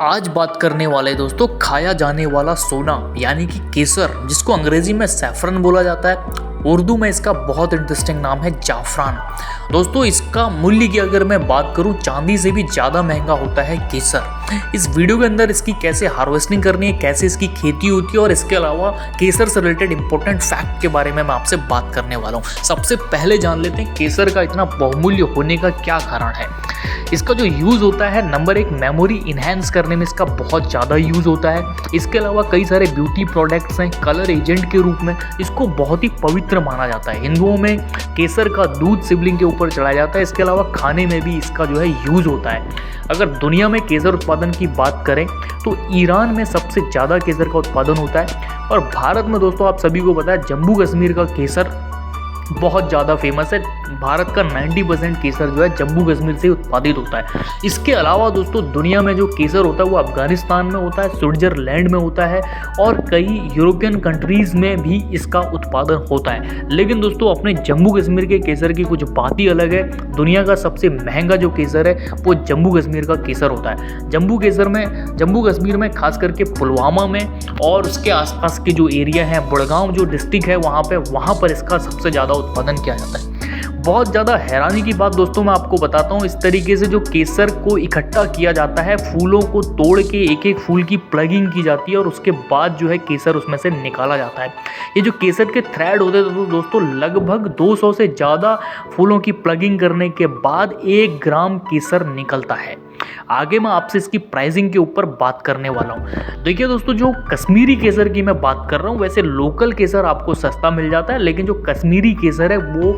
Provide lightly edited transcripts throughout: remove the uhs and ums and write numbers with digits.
आज बात करने वाले दोस्तों खाया जाने वाला सोना यानी कि केसर, जिसको अंग्रेजी में सैफरन बोला जाता है, उर्दू में इसका बहुत इंटरेस्टिंग नाम है जाफरान। दोस्तों इसका मूल्य की अगर मैं बात करूं, चांदी से भी ज़्यादा महंगा होता है केसर। इस वीडियो के अंदर इसकी कैसे हार्वेस्टिंग करनी है, कैसे इसकी खेती होती है और इसके अलावा केसर से रिलेटेड इंपॉर्टेंट फैक्ट के बारे में मैं आपसे बात करने वाला हूँ। सबसे पहले जान लेते हैं केसर का इतना बहुमूल्य होने का क्या कारण है। इसका जो यूज़ होता है, नंबर एक, मेमोरी इन्हेंस करने में इसका बहुत ज़्यादा यूज़ होता है। इसके अलावा कई सारे ब्यूटी प्रोडक्ट्स हैं, कलर एजेंट के रूप में इसको बहुत ही पवित्र माना जाता है। हिंदुओं में केसर का दूध शिवलिंग के ऊपर चढ़ाया जाता है। इसके अलावा खाने में भी इसका जो है यूज़ होता है। अगर दुनिया में केसर उत्पादन की बात करें तो ईरान में सबसे ज़्यादा केसर का उत्पादन होता है और भारत में दोस्तों आप सभी को पता है जम्मू कश्मीर का केसर बहुत ज़्यादा फेमस है। भारत का 90% केसर जो है जम्मू कश्मीर से उत्पादित होता है। इसके अलावा दोस्तों दुनिया में जो केसर होता है वो अफगानिस्तान में होता है, स्विट्जरलैंड में होता है और कई यूरोपियन कंट्रीज़ में भी इसका उत्पादन होता है। लेकिन दोस्तों अपने जम्मू कश्मीर के केसर की कुछ बात ही अलग है। दुनिया का सबसे महंगा जो केसर है वो जम्मू कश्मीर का केसर होता है। जम्मू कश्मीर में खास करके पुलवामा में और उसके आसपास के जो एरिया है, बुड़गांव जो डिस्ट्रिक्ट है वहाँ पर इसका सबसे ज़्यादा उत्पादन किया जाता है। बहुत ज़्यादा हैरानी की बात दोस्तों मैं आपको बताता हूँ, इस तरीके से जो केसर को इकट्ठा किया जाता है, फूलों को तोड़ के एक एक फूल की प्लगिंग की जाती है और उसके बाद जो है केसर उसमें से निकाला जाता है। ये जो केसर के थ्रेड होते हैं तो दोस्तों लगभग 200 से ज़्यादा फूलों की प्लगिंग करने के बाद 1 ग्राम केसर निकलता है। आगे मैं आपसे इसकी प्राइसिंग के ऊपर बात करने वाला हूँ। देखिए दोस्तों, जो कश्मीरी केसर की मैं बात कर रहा हूँ, वैसे लोकल केसर आपको सस्ता मिल जाता है, लेकिन जो कश्मीरी केसर है वो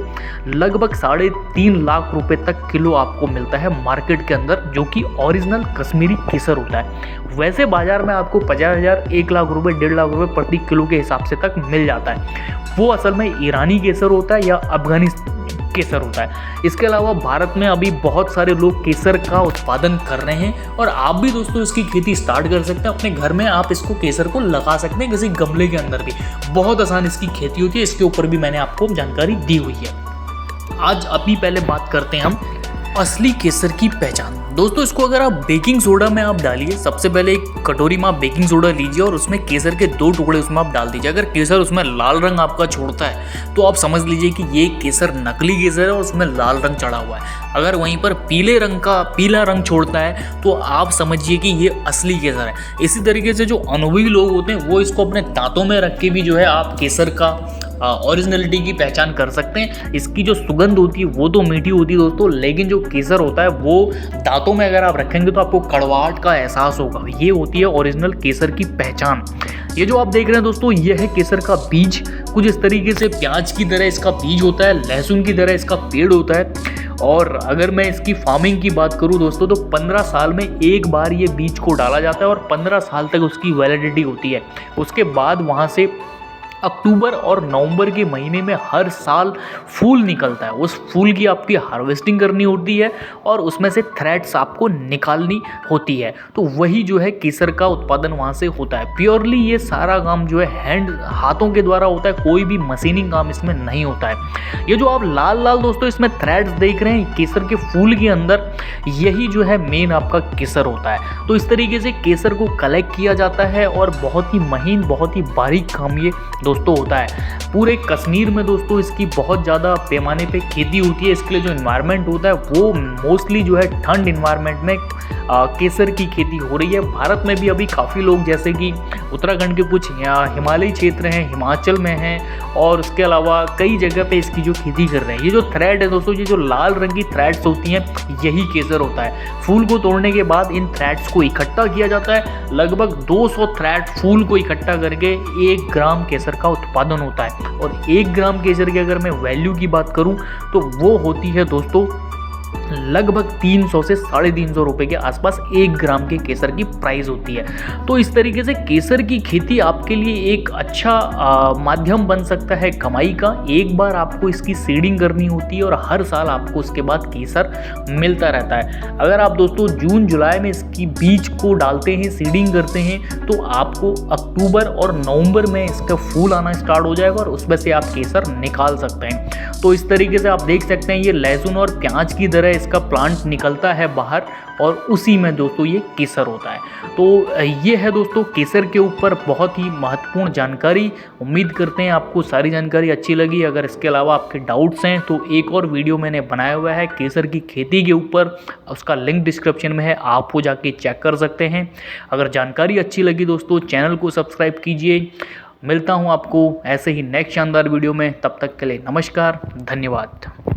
लगभग 3.5 लाख रुपए तक किलो आपको मिलता है मार्केट के अंदर, जो कि ओरिजिनल कश्मीरी केसर होता है। वैसे बाजार में आपको 50,000, 1 लाख रुपए, 1.5 लाख रुपए प्रति किलो के हिसाब से तक मिल जाता है। वो असल में ईरानी केसर होता है या अफगानिस्तान केसर होता है। इसके अलावा भारत में अभी बहुत सारे लोग केसर का उत्पादन कर रहे हैं और आप भी दोस्तों इसकी खेती स्टार्ट कर सकते हैं। अपने घर में आप इसको केसर को लगा सकते हैं, किसी गमले के अंदर भी बहुत आसान इसकी खेती होती है। इसके ऊपर भी मैंने आपको जानकारी दी हुई है। आज अभी पहले बात करते हैं हम असली केसर की पहचान। दोस्तों इसको अगर आप बेकिंग सोडा में आप डालिए, सबसे पहले एक कटोरी में आप बेकिंग सोडा लीजिए और उसमें केसर के 2 टुकड़े उसमें आप डाल दीजिए। अगर केसर उसमें लाल रंग आपका छोड़ता है तो आप समझ लीजिए कि ये केसर नकली केसर है और उसमें लाल रंग चढ़ा हुआ है। अगर वहीं पर पीला रंग छोड़ता है तो आप समझिए कि ये असली केसर है। इसी तरीके से जो अनुभवी लोग होते हैं वो इसको अपने दांतों में रख के भी जो है आप केसर का ओरिजिनलिटी की पहचान कर सकते हैं। इसकी जो सुगंध होती है वो तो मीठी होती है दोस्तों, लेकिन जो केसर होता है वो दांतों में अगर आप रखेंगे तो आपको कड़वाहट का एहसास होगा। ये होती है ओरिजिनल केसर की पहचान। ये जो आप देख रहे हैं दोस्तों, ये है केसर का बीज। कुछ इस तरीके से प्याज की तरह इसका बीज होता है, लहसुन की तरह इसका पेड़ होता है। और अगर मैं इसकी फार्मिंग की बात करूं दोस्तों तो 15 साल में एक बार ये बीज को डाला जाता है और 15 साल तक उसकी वैलिडिटी होती है। उसके बाद वहाँ से अक्टूबर और नवंबर के महीने में हर साल फूल निकलता है। उस फूल की आपकी हार्वेस्टिंग करनी होती है और उसमें से थ्रेड्स आपको निकालनी होती है। तो वही जो है केसर का उत्पादन वहाँ से होता है। प्योरली ये सारा काम जो है हाथों के द्वारा होता है, कोई भी मशीनिंग काम इसमें नहीं होता है। ये जो आप लाल लाल दोस्तों इसमें थ्रेड्स देख रहे हैं केसर के फूल के अंदर, यही जो है मेन आपका केसर होता है। तो इस तरीके से केसर को कलेक्ट किया जाता है और बहुत ही महीन, बहुत ही बारीक काम ये दोस्तों होता है। पूरे कश्मीर में दोस्तों इसकी बहुत ज़्यादा पैमाने पे खेती होती है। इसके लिए जो इन्वायरमेंट होता है वो मोस्टली जो है ठंड इन्वायरमेंट में केसर की खेती हो रही है। भारत में भी अभी काफ़ी लोग, जैसे कि उत्तराखंड के कुछ हिमालयी क्षेत्र हैं, हिमाचल में हैं और उसके अलावा कई जगह पे इसकी जो खेती कर रहे हैं। ये जो थ्रेड है दोस्तों, ये जो लाल रंग की थ्रेड्स होती हैं, यही केसर होता है। फूल को तोड़ने के बाद इन थ्रेड्स को इकट्ठा किया जाता है। लगभग 200 थ्रेड फूल को इकट्ठा करके 1 ग्राम केसर का उत्पादन होता है। और 1 ग्राम केसर की अगर मैं वैल्यू की बात करूं तो वो होती है दोस्तों लगभग 300 से 350 रुपए के आसपास 1 ग्राम के केसर की प्राइस होती है। तो इस तरीके से केसर की खेती आपके लिए एक अच्छा माध्यम बन सकता है कमाई का। एक बार आपको इसकी सीडिंग करनी होती है और हर साल आपको उसके बाद केसर मिलता रहता है। अगर आप दोस्तों जून जुलाई में इसकी बीज को डालते हैं, सीडिंग करते हैं, तो आपको अक्टूबर और नवंबर में इसका फूल आना स्टार्ट हो जाएगा और उसमें से आप केसर निकाल सकते हैं। तो इस तरीके से आप देख सकते हैं ये लहसुन और प्याज की तरह इसका प्लांट निकलता है बाहर और उसी में दोस्तों ये केसर होता है। तो ये है दोस्तों केसर के ऊपर बहुत ही महत्वपूर्ण जानकारी। उम्मीद करते हैं आपको सारी जानकारी अच्छी लगी। अगर इसके अलावा आपके डाउट्स हैं तो एक और वीडियो मैंने बनाया हुआ है केसर की खेती के ऊपर, उसका लिंक डिस्क्रिप्शन में है, आप वो जाके चेक कर सकते हैं। अगर जानकारी अच्छी लगी दोस्तों चैनल को सब्सक्राइब कीजिए। मिलता हूँ आपको ऐसे ही नेक्स्ट शानदार वीडियो में, तब तक के लिए नमस्कार, धन्यवाद।